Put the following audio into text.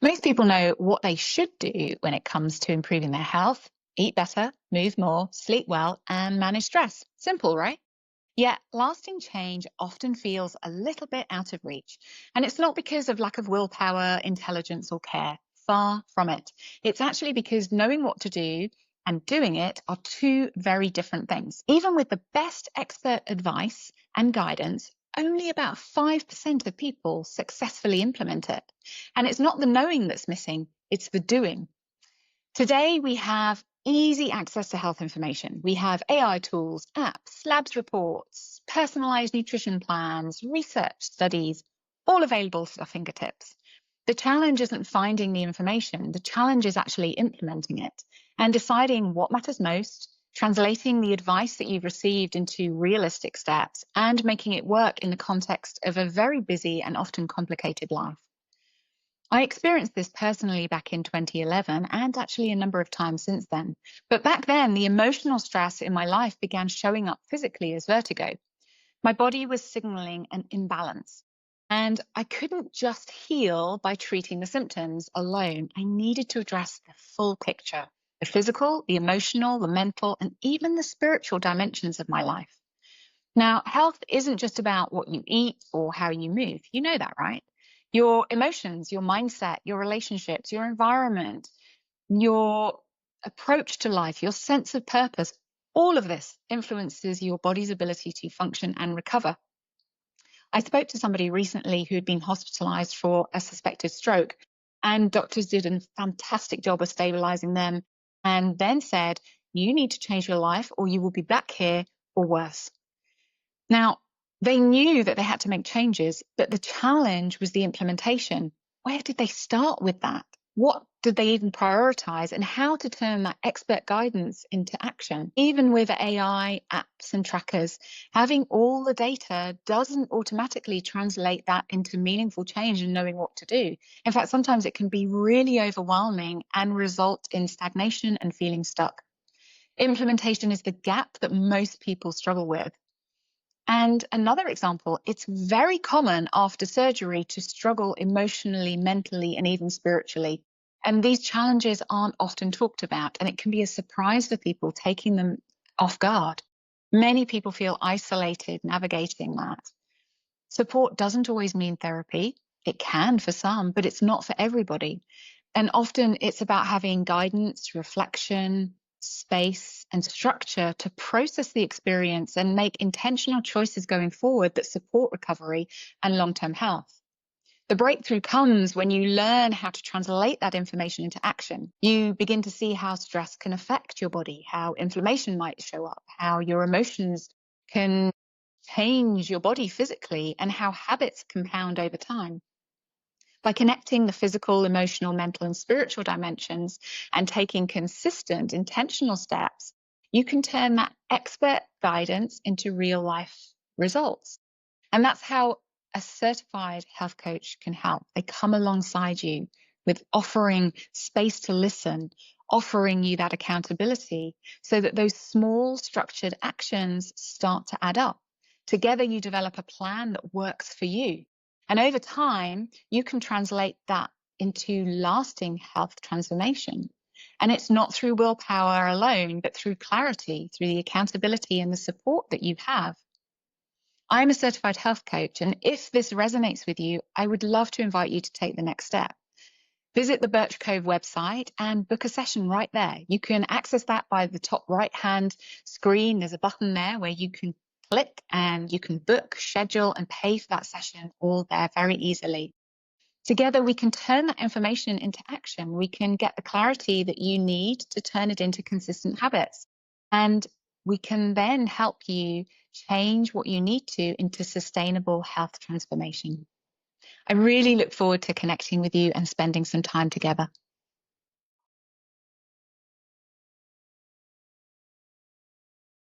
Most people know what they should do when it comes to improving their health: eat better, move more, sleep well, and manage stress. Simple, right? Yet, lasting change often feels a little bit out of reach. And it's not because of lack of willpower, intelligence, or care. Far from it. It's actually because knowing what to do and doing it are two very different things. Even with the best expert advice and guidance, only about 5% of people successfully implement it. And it's not the knowing that's missing, it's the doing. Today, we have easy access to health information. We have AI tools, apps, labs reports, personalized nutrition plans, research studies, all available at our fingertips. The challenge isn't finding the information. The challenge is actually implementing it and deciding what matters most, translating the advice that you've received into realistic steps, and making it work in the context of a very busy and often complicated life. I experienced this personally back in 2011 and actually a number of times since then. But back then, the emotional stress in my life began showing up physically as vertigo. My body was signaling an imbalance. And I couldn't just heal by treating the symptoms alone. I needed to address the full picture: the physical, the emotional, the mental, and even the spiritual dimensions of my life. Now, health isn't just about what you eat or how you move. You know that, right? Your emotions, your mindset, your relationships, your environment, your approach to life, your sense of purpose, all of this influences your body's ability to function and recover. I spoke to somebody recently who had been hospitalized for a suspected stroke, and doctors did a fantastic job of stabilizing them and then said, "You need to change your life or you will be back here or worse." Now, they knew that they had to make changes, but the challenge was the implementation. Where did they start with that? What did they even prioritize, and how to turn that expert guidance into action? Even with AI, apps, and trackers, having all the data doesn't automatically translate that into meaningful change and knowing what to do. In fact, sometimes it can be really overwhelming and result in stagnation and feeling stuck. Implementation is the gap that most people struggle with. And another example, it's very common after surgery to struggle emotionally, mentally, and even spiritually. And these challenges aren't often talked about, and it can be a surprise for people, taking them off guard. Many people feel isolated navigating that. Support doesn't always mean therapy. It can for some, but it's not for everybody. And often it's about having guidance, reflection, space, and structure to process the experience and make intentional choices going forward that support recovery and long-term health. The breakthrough comes when you learn how to translate that information into action. You begin to see how stress can affect your body, how inflammation might show up, how your emotions can change your body physically, and how habits compound over time. By connecting the physical, emotional, mental, and spiritual dimensions and taking consistent, intentional steps, you can turn that expert guidance into real life results. And that's how a certified health coach can help. They come alongside you with offering space to listen, offering you that accountability so that those small structured actions start to add up. Together, you develop a plan that works for you. And over time, you can translate that into lasting health transformation. And it's not through willpower alone, but through clarity, through the accountability and the support that you have. I'm a certified health coach, and if this resonates with you, I would love to invite you to take the next step. Visit the Birch Cove website and book a session right there. You can access that by the top right-hand screen. There's a button there where you can click and you can book, schedule, and pay for that session all there very easily. Together, we can turn that information into action. We can get the clarity that you need to turn it into consistent habits. And we can then help you change what you need to into sustainable health transformation. I really look forward to connecting with you and spending some time together.